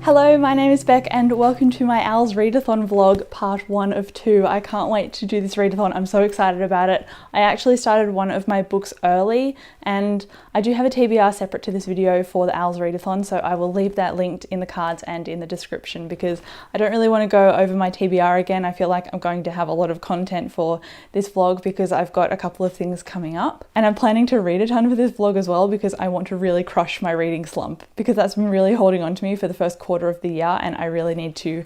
Hello, my name is Beck and welcome to my OWLS Readathon vlog, part 1 of 2. I can't wait to do this readathon, I'm so excited about it. I actually started one of my books early and I do have a TBR separate to this video for the OWLS Readathon, so I will leave that linked in the cards and in the description because I don't really want to go over my TBR again. I feel like I'm going to have a lot of content for this vlog because I've got a couple of things coming up. And I'm planning to read a ton for this vlog as well because I want to really crush my reading slump because that's been really holding on to me for the first quarter of the year and I really need to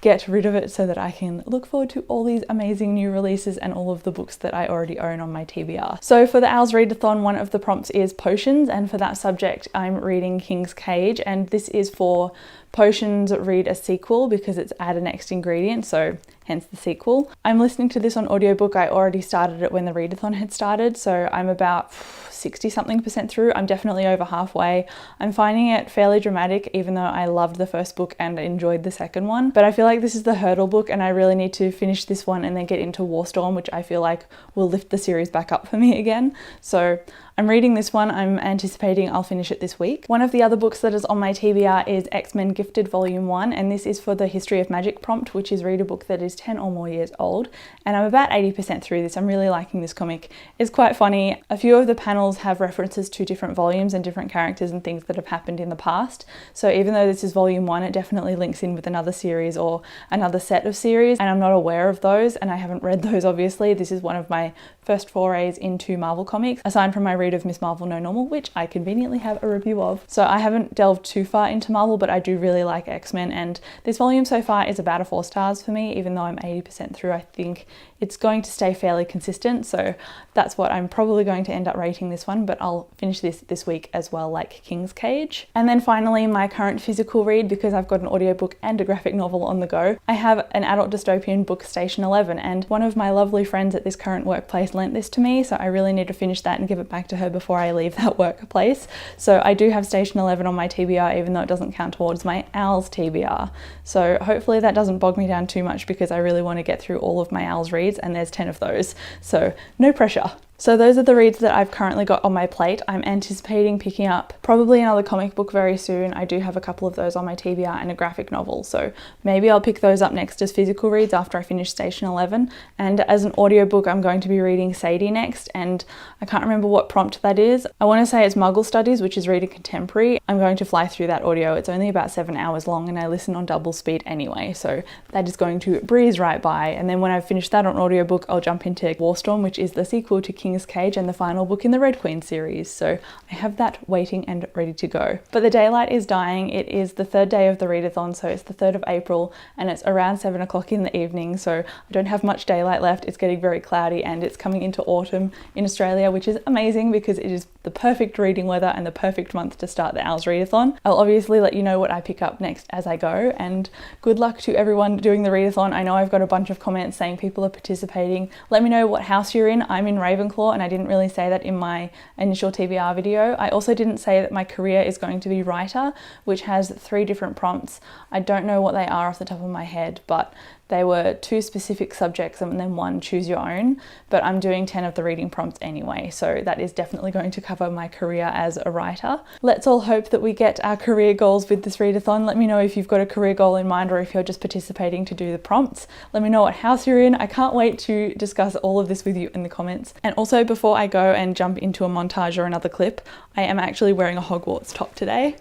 get rid of it so that I can look forward to all these amazing new releases and all of the books that I already own on my TBR. So for the OWLS Readathon, one of the prompts is potions, and for that subject I'm reading King's Cage, and this is for potions read a sequel because it's add a next ingredient, so hence the sequel. I'm listening to this on audiobook. I already started it when the readathon had started, so I'm about 60-something% through. I'm definitely over halfway. I'm finding it fairly dramatic even though I loved the first book and enjoyed the second one, but I feel like this is the hurdle book and I really need to finish this one and then get into Warstorm, which I feel like will lift the series back up for me again. So I'm reading this one. I'm anticipating I'll finish it this week. One of the other books that is on my TBR is X-Men Gifted Volume 1, and this is for the History of Magic prompt, which is read a book that is 10 or more years old, and I'm about 80% through this. I'm really liking this comic. It's quite funny. A few of the panels have references to different volumes and different characters and things that have happened in the past, so even though this is volume 1, it definitely links in with another series or another set of series, and I'm not aware of those and I haven't read those obviously. This is one of my first forays into Marvel comics, aside from my read of Miss Marvel No Normal, which I conveniently have a review of. So I haven't delved too far into Marvel, but I do really like X-Men, and this volume so far is about a 4 stars for me. Even though I'm 80% through, I think it's going to stay fairly consistent, so that's what I'm probably going to end up rating this one, but I'll finish this week as well, like King's Cage. And then finally, my current physical read, because I've got an audiobook and a graphic novel on the go. I have an adult dystopian book, Station 11, and one of my lovely friends at this current workplace lent this to me, so I really need to finish that and give it back to her before I leave that workplace. So I do have Station 11 on my TBR, even though it doesn't count towards my OWLS TBR. So hopefully that doesn't bog me down too much because I really want to get through all of my OWLS reads, and there's 10 of those, so no pressure. So those are the reads that I've currently got on my plate. I'm anticipating picking up probably another comic book very soon. I do have a couple of those on my TBR and a graphic novel, so maybe I'll pick those up next as physical reads after I finish Station 11. And as an audiobook, I'm going to be reading Sadie next, and I can't remember what prompt that is. I want to say it's Muggle Studies, which is read a contemporary. I'm going to fly through that audio. It's only about 7 hours long and I listen on double speed anyway, so that is going to breeze right by. And then when I've finished that on audiobook, I'll jump into Warstorm, which is the sequel to King's Cage and the final book in the Red Queen series, so I have that waiting and ready to go. But the daylight is dying. It is the 3rd day of the readathon, so it's the 3rd of April and it's around 7 o'clock in the evening, so I don't have much daylight left. It's getting very cloudy and it's coming into autumn in Australia, which is amazing because it is the perfect reading weather and the perfect month to start the OWLS Readathon. I'll obviously let you know what I pick up next as I go, and good luck to everyone doing the readathon. I know I've got a bunch of comments saying people are participating. Let me know what house you're in. I'm in Ravenclaw, and I didn't really say that in my initial TBR video. I also didn't say that my career is going to be writer, which has 3 different prompts. I don't know what they are off the top of my head, but they were 2 specific subjects and then 1 choose your own, but I'm doing 10 of the reading prompts anyway, so that is definitely going to cover my career as a writer. Let's all hope that we get our career goals with this readathon. Let me know if you've got a career goal in mind or if you're just participating to do the prompts. Let me know what house you're in. I can't wait to discuss all of this with you in the comments. And also, before I go and jump into a montage or another clip, I am actually wearing a Hogwarts top today.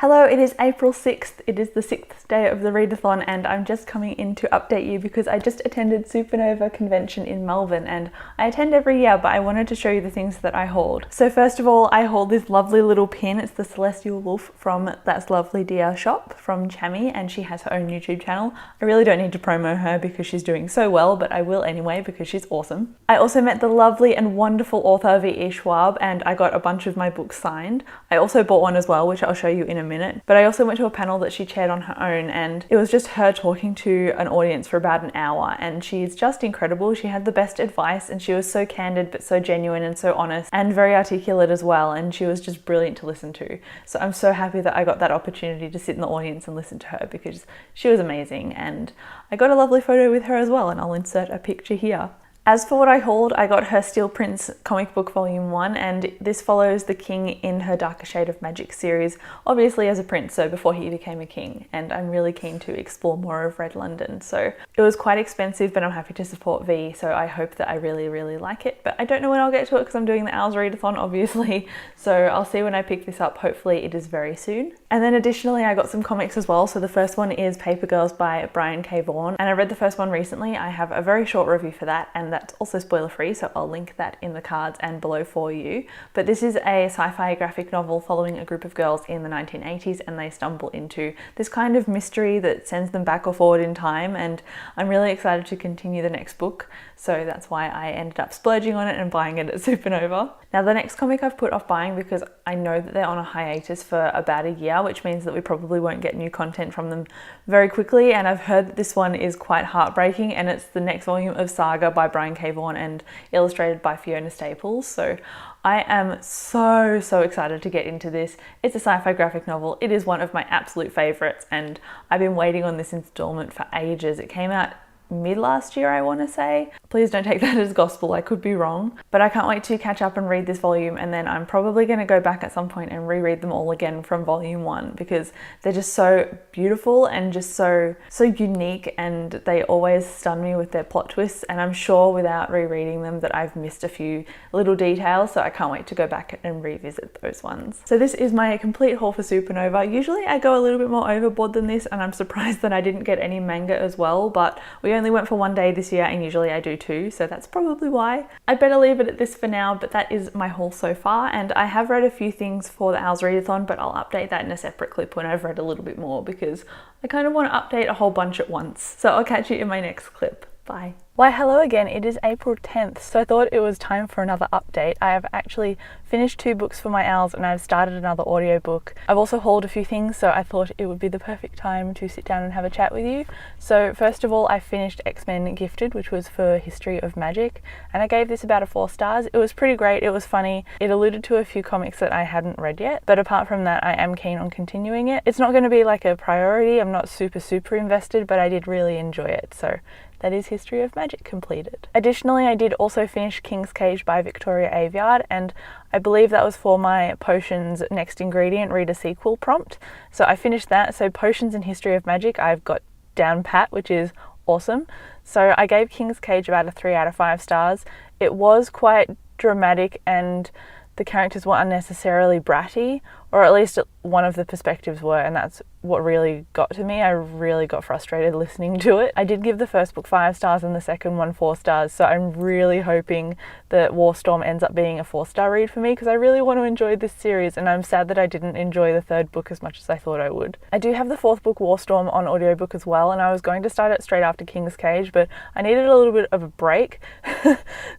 Hello, it is April 6th. It is the 6th day of the readathon and I'm just coming in to update you because I just attended Supernova Convention in Melbourne and I attend every year, but I wanted to show you the things that I hauled. So first of all, I hauled this lovely little pin. It's the Celestial Wolf from That's Lovely Dear shop from Chami, and she has her own YouTube channel. I really don't need to promo her because she's doing so well, but I will anyway because she's awesome. I also met the lovely and wonderful author V.E. Schwab and I got a bunch of my books signed. I also bought one as well, which I'll show you in a minute, but I also went to a panel that she chaired on her own and it was just her talking to an audience for about an hour, and she's just incredible. She had the best advice and she was so candid but so genuine and so honest and very articulate as well, and she was just brilliant to listen to. So I'm so happy that I got that opportunity to sit in the audience and listen to her because she was amazing, and I got a lovely photo with her as well, and I'll insert a picture here. As for what I hauled, I got her Steel Prince comic book volume 1, and this follows the king in her Darker Shade of Magic series, obviously as a prince, so before he became a king, and I'm really keen to explore more of Red London. So it was quite expensive, but I'm happy to support V, so I hope that I really like it, but I don't know when I'll get to it because I'm doing the OWLS Readathon obviously, so I'll see when I pick this up. Hopefully it is very soon. And then additionally I got some comics as well. So the first one is Paper Girls by Brian K. Vaughan, and I read the first one recently. I have a very short review for that, and that's also spoiler free, so I'll link that in the cards and below for you. But this is a sci-fi graphic novel following a group of girls in the 1980s, and they stumble into this kind of mystery that sends them back or forward in time, and I'm really excited to continue the next book, so that's why I ended up splurging on it and buying it at Supernova. Now the next comic I've put off buying because I know that they're on a hiatus for about a year, which means that we probably won't get new content from them very quickly, and I've heard that this one is quite heartbreaking, and it's the next volume of Saga by Brian K. Vaughan and illustrated by Fiona Staples. So I am so excited to get into this. It's a sci-fi graphic novel. It is one of my absolute favorites, and I've been waiting on this installment for ages. It came out mid last year, I want to say. Please don't take that as gospel, I could be wrong. But I can't wait to catch up and read this volume, and then I'm probably going to go back at some point and reread them all again from volume 1 because they're just so beautiful and just so unique, and they always stun me with their plot twists, and I'm sure without rereading them that I've missed a few little details, so I can't wait to go back and revisit those ones. So this is my complete haul for Supernova. Usually I go a little bit more overboard than this, and I'm surprised that I didn't get any manga as well, but we only went for one day this year and usually I do too, so that's probably why. I'd better leave it at this for now, but that is my haul so far, and I have read a few things for the OWLS Readathon, but I'll update that in a separate clip when I've read a little bit more because I kind of want to update a whole bunch at once. So I'll catch you in my next clip. Bye. Why hello again, it is April 10th, so I thought it was time for another update. I have actually finished 2 books for my OWLS and I've started another audiobook. I've also hauled a few things, so I thought it would be the perfect time to sit down and have a chat with you. So first of all, I finished X-Men Gifted, which was for History of Magic, and I gave this about a 4 stars. It was pretty great, it was funny, it alluded to a few comics that I hadn't read yet, but apart from that I am keen on continuing it. It's not going to be like a priority, I'm not super invested, but I did really enjoy it, so that is History of Magic completed. Additionally, I did also finish King's Cage by Victoria Aveyard, and I believe that was for my Potions Next Ingredient Read a Sequel prompt. So I finished that. So Potions and History of Magic I've got down pat, which is awesome. So I gave King's Cage about a 3 out of 5 stars. It was quite dramatic and the characters were unnecessarily bratty, or at least one of the perspectives were, and that's what really got to me. I really got frustrated listening to it. I did give the first book 5 stars and the second one 4 stars, so I'm really hoping that Warstorm ends up being a 4-star read for me because I really want to enjoy this series, and I'm sad that I didn't enjoy the 3rd book as much as I thought I would. I do have the 4th book Warstorm on audiobook as well, and I was going to start it straight after King's Cage, but I needed a little bit of a break.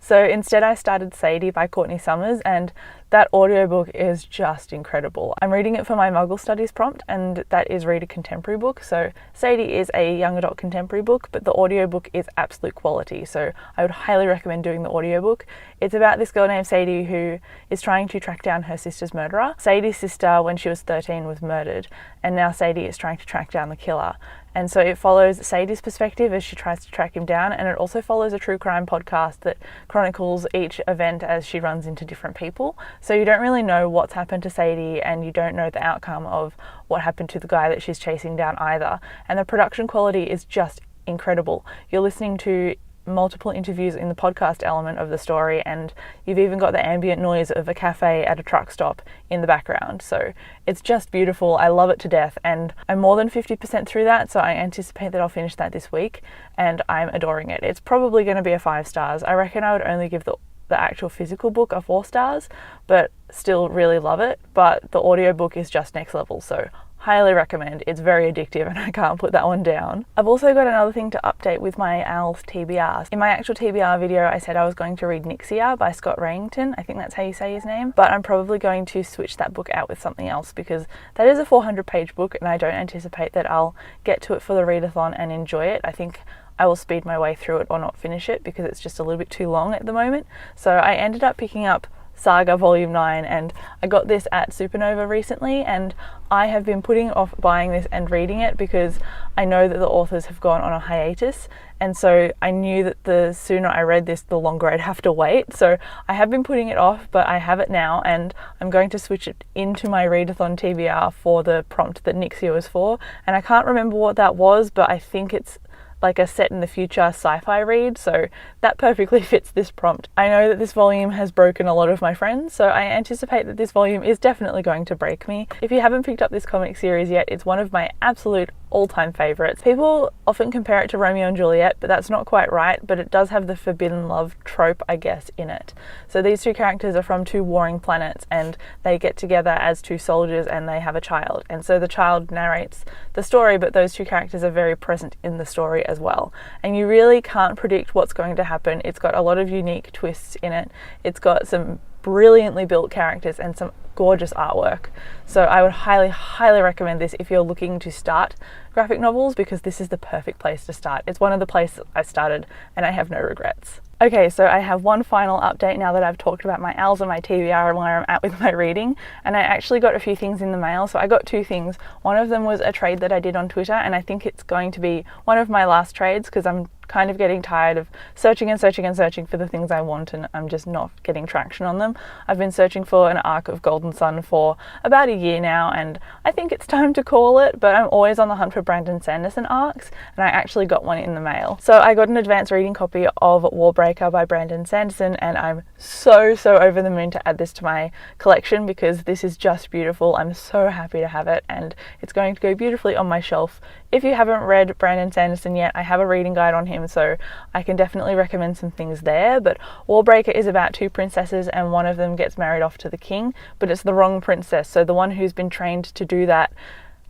So instead I started Sadie by Courtney Summers, and that audiobook is just incredible. I'm reading it for my Muggle Studies prompt, and that is read a contemporary book. So Sadie is a young adult contemporary book, but the audiobook is absolute quality. So I would highly recommend doing the audiobook. It's about this girl named Sadie who is trying to track down her sister's murderer. Sadie's sister, when she was 13, was murdered, and now Sadie is trying to track down the killer. And so it follows Sadie's perspective as she tries to track him down, and it also follows a true crime podcast that chronicles each event as she runs into different people. So you don't really know what's happened to Sadie, and you don't know the outcome of what happened to the guy that she's chasing down either. And the production quality is just incredible. You're listening to multiple interviews in the podcast element of the story, and you've even got the ambient noise of a cafe at a truck stop in the background. So it's just beautiful. I love it to death, and I'm more than 50% through that, so I anticipate that I'll finish that this week, and I'm adoring it. It's probably going to be a 5 stars. I reckon I would only give the actual physical book a 4 stars, but still really love it. But the audiobook is just next level, so highly recommend. It's very addictive and I can't put that one down. I've also got another thing to update with my OWLS TBR. In my actual TBR video, I said I was going to read Nixia by Scott Rayington. I think that's how you say his name. But I'm probably going to switch that book out with something else because that is a 400-page book and I don't anticipate that I'll get to it for the readathon and enjoy it. I think I will speed my way through it or not finish it because it's just a little bit too long at the moment. So I ended up picking up Saga Volume 9, and I got this at Supernova recently, and I have been putting off buying this and reading it because I know that the authors have gone on a hiatus, and so I knew that the sooner I read this, the longer I'd have to wait. So I have been putting it off, but I have it now, and I'm going to switch it into my readathon TBR for the prompt that Nixia was for, and I can't remember what that was, but I think it's like a set in the future sci-fi read, so that perfectly fits this prompt. I know that this volume has broken a lot of my friends, so I anticipate that this volume is definitely going to break me. If you haven't picked up this comic series yet, it's one of my absolute all-time favorites. People often compare it to Romeo and Juliet, but that's not quite right, but it does have the forbidden love trope, I guess, in it. So these two characters are from 2 warring planets and they get together as 2 soldiers and they have a child. And so the child narrates the story, but those 2 characters are very present in the story as well. And you really can't predict what's going to happen. It's got a lot of unique twists in it. It's got some brilliantly built characters and some gorgeous artwork. So I would highly recommend this if you're looking to start graphic novels, because this is the perfect place to start. It's one of the places I started and I have no regrets. Okay, so I have one final update now that I've talked about my OWLS and my TBR and where I'm at with my reading, and I actually got a few things in the mail. So I got 2 things. One of them was a trade that I did on Twitter, and I think it's going to be one of my last trades because I'm kind of getting tired of searching for the things I want and I'm just not getting traction on them. I've been searching for an arc of Golden Sun for about a year now, and I think it's time to call it, but I'm always on the hunt for Brandon Sanderson arcs, and I actually got one in the mail. So I got an advanced reading copy of Warbreaker by Brandon Sanderson, and I'm so over the moon to add this to my collection because this is just beautiful. I'm so happy to have it, and it's going to go beautifully on my shelf. If you haven't read Brandon Sanderson yet, I have a reading guide on him, so I can definitely recommend some things there. But Warbreaker is about 2 princesses and one of them gets married off to the king, but it's the wrong princess. So the one who's been trained to do that,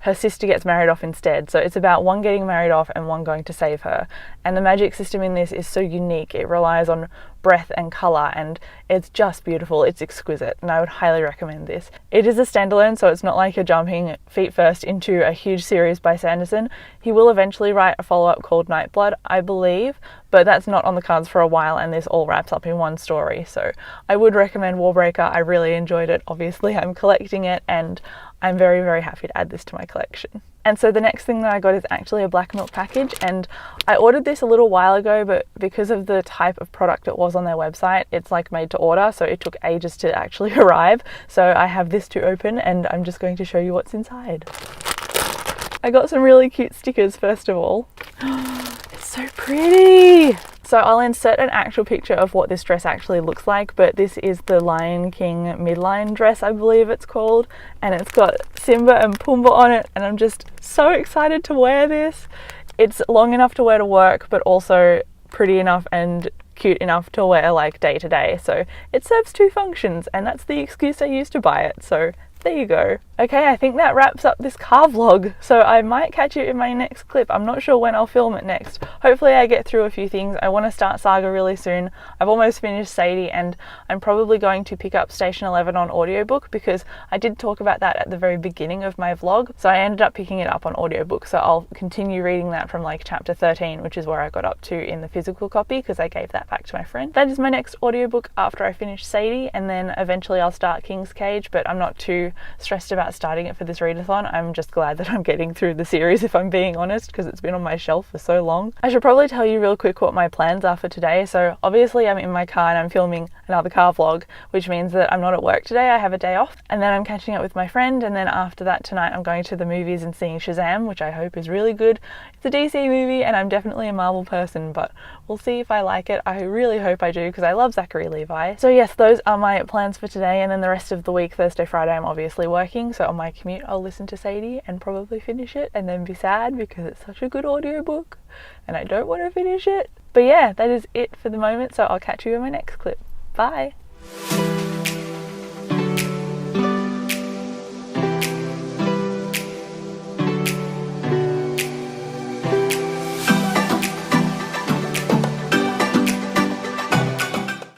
her sister gets married off instead. So it's about one getting married off and one going to save her. And the magic system in this is so unique. It relies on breath and colour, and it's just beautiful. It's exquisite, and I would highly recommend this. It is a standalone, so it's not like you're jumping feet first into a huge series by Sanderson. He will eventually write a follow-up called Nightblood, I believe, but that's not on the cards for a while, and this all wraps up in one story. So I would recommend Warbreaker. I really enjoyed it. Obviously, I'm collecting it, and I'm very happy to add this to my collection. And so the next thing that I got is actually a black milk package, and I ordered this a little while ago, but because of the type of product it was on their website, it's like made to order, so it took ages to actually arrive. So I have this to open and I'm just going to show you what's inside. I got some really cute stickers first of all. It's so pretty! So I'll insert an actual picture of what this dress actually looks like, but this is the Lion King midline dress, I believe it's called, and it's got Simba and Pumbaa on it, and I'm just so excited to wear this. It's long enough to wear to work, but also pretty enough and cute enough to wear like day to day, so it serves 2 functions, and that's the excuse I used to buy it, so there you go. Okay, I think that wraps up this car vlog, so I might catch you in my next clip. I'm not sure when I'll film it next. Hopefully I get through a few things. I want to start Saga really soon. I've almost finished Sadie, and I'm probably going to pick up Station 11 on audiobook because I did talk about that at the very beginning of my vlog, so I ended up picking it up on audiobook, so I'll continue reading that from like chapter 13, which is where I got up to in the physical copy because I gave that back to my friend. That is my next audiobook after I finish Sadie, and then eventually I'll start King's Cage, but I'm not too too stressed about starting it for this readathon. I'm just glad that I'm getting through the series, if I'm being honest, because it's been on my shelf for so long. I should probably tell you real quick what my plans are for today. So obviously I'm in my car and I'm filming another car vlog, which means that I'm not at work today. I have a day off, and then I'm catching up with my friend, and then after that tonight I'm going to the movies and seeing Shazam, which I hope is really good. It's a DC movie and I'm definitely a Marvel person, but we'll see if I like it. I really hope I do because I love Zachary Levi. So yes, those are my plans for today, and then the rest of the week, Thursday, Friday, I'm obviously working, so on my commute I'll listen to Sadie and probably finish it and then be sad because it's such a good audiobook and I don't want to finish it. But yeah, that is it for the moment, so I'll catch you in my next clip. Bye!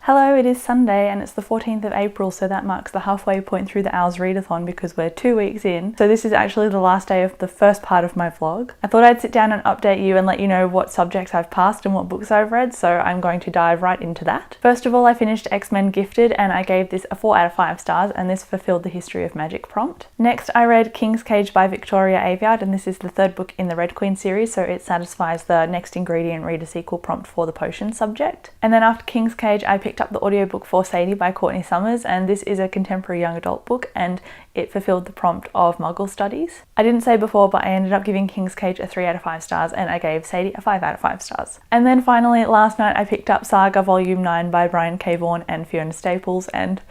Hello, it is Sunday and it's the 14th of April, so that marks the halfway point through the OWLS Readathon because we're 2 weeks in. So this is actually the last day of the first part of my vlog. I thought I'd sit down and update you and let you know what subjects I've passed and what books I've read, so I'm going to dive right into that. First of all, I finished X-Men Gifted and I gave this a 4 out of 5 stars, and this fulfilled the History of Magic prompt. Next, I read King's Cage by Victoria Aveyard, and this is the third book in the Red Queen series, so it satisfies the next ingredient read a sequel prompt for the potion subject. And then after King's Cage, I picked up the audiobook for Sadie by Courtney Summers, and this is a contemporary young adult book and it fulfilled the prompt of Muggle studies. I didn't say before, but I ended up giving King's Cage a 3 out of 5 stars and I gave Sadie a 5 out of 5 stars. And then finally, last night I picked up Saga Volume 9 by Brian K. Vaughan and Fiona Staples, and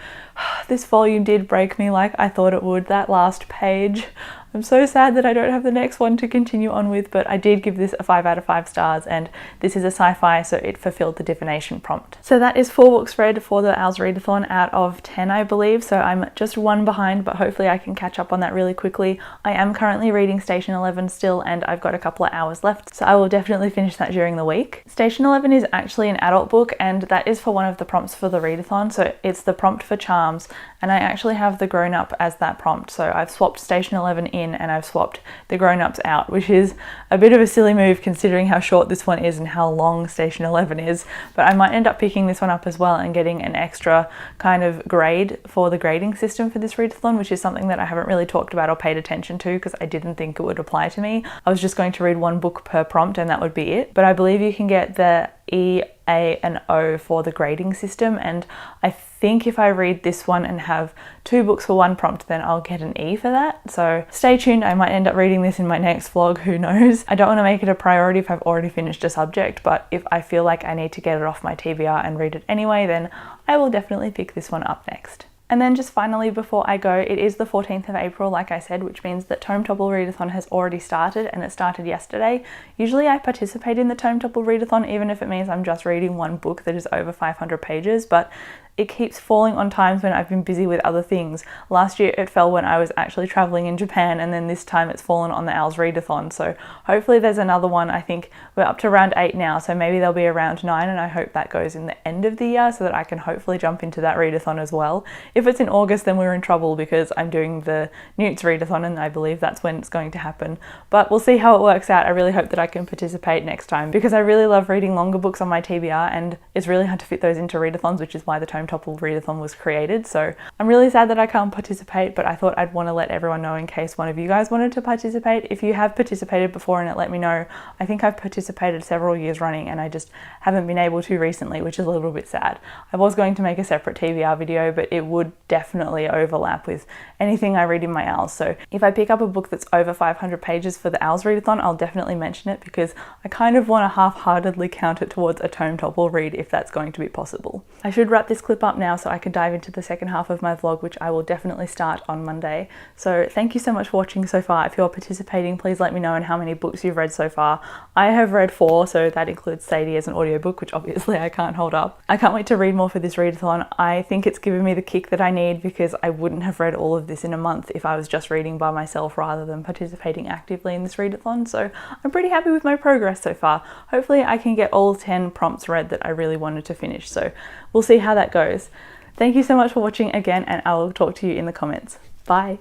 this volume did break me like I thought it would. That last page. I'm so sad that I don't have the next one to continue on with, but I did give this a 5 out of 5 stars, and this is a sci-fi, so it fulfilled the divination prompt. So that is 4 books read for the OWLS Readathon out of 10, I believe, so I'm just 1 behind, but hopefully I can catch up on that really quickly. I am currently reading Station 11 still, and I've got a couple of hours left, so I will definitely finish that during the week. Station 11 is actually an adult book, and that is for one of the prompts for the readathon, so it's the prompt for charms, and I actually have the grown-up as that prompt, so I've swapped Station 11 in and I've swapped the grown-ups out, which is a bit of a silly move considering how short this one is and how long Station 11 is, but I might end up picking this one up as well and getting an extra kind of grade for the grading system for this readathon, which is something that I haven't really talked about or paid attention to because I didn't think it would apply to me. I was just going to read 1 book per prompt and that would be it, but I believe you can get the E, A and O for the grading system, and I think if I read this one and have 2 books for 1 prompt, then I'll get an E for that. So stay tuned, I might end up reading this in my next vlog, who knows. I don't want to make it a priority if I've already finished a subject, but if I feel like I need to get it off my TBR and read it anyway, then I will definitely pick this one up next. And then just finally before I go, it is the 14th of April, like I said, which means that Tome Topple Readathon has already started, and it started yesterday. Usually I participate in the Tome Topple Readathon, even if it means I'm just reading 1 book that is over 500 pages, but it keeps falling on times when I've been busy with other things. Last year it fell when I was actually traveling in Japan, and then this time it's fallen on the OWLS Readathon, so hopefully there's another one. I think we're up to round 8 now, so maybe there'll be a round 9, and I hope that goes in the end of the year so that I can hopefully jump into that readathon as well. If it's in August, then we're in trouble because I'm doing the Newts Readathon and I believe that's when it's going to happen, but we'll see how it works out. I really hope that I can participate next time because I really love reading longer books on my TBR, and it's really hard to fit those into readathons, which is why the Tome Topple Readathon was created. So I'm really sad that I can't participate, but I thought I'd want to let everyone know in case one of you guys wanted to participate. If you have participated before in it, let me know. I think I've participated several years running and I just haven't been able to recently, which is a little bit sad. I was going to make a separate TBR video, but it would definitely overlap with anything I read in my OWLS. So if I pick up a book that's over 500 pages for the OWLS Readathon, I'll definitely mention it because I kind of want to half-heartedly count it towards a Tome Topple read if that's going to be possible. I should wrap this clip up now so I can dive into the second half of my vlog, which I will definitely start on Monday. So thank you so much for watching so far. If you're participating, please let me know and how many books you've read so far. I have read 4, so that includes Sadie as an audiobook, which obviously I can't hold up. I can't wait to read more for this readathon. I think it's given me the kick that I need because I wouldn't have read all of this in a month if I was just reading by myself rather than participating actively in this readathon. So I'm pretty happy with my progress so far. Hopefully I can get all 10 prompts read that I really wanted to finish. So we'll see how that goes. Thank you so much for watching again, and I will talk to you in the comments. Bye!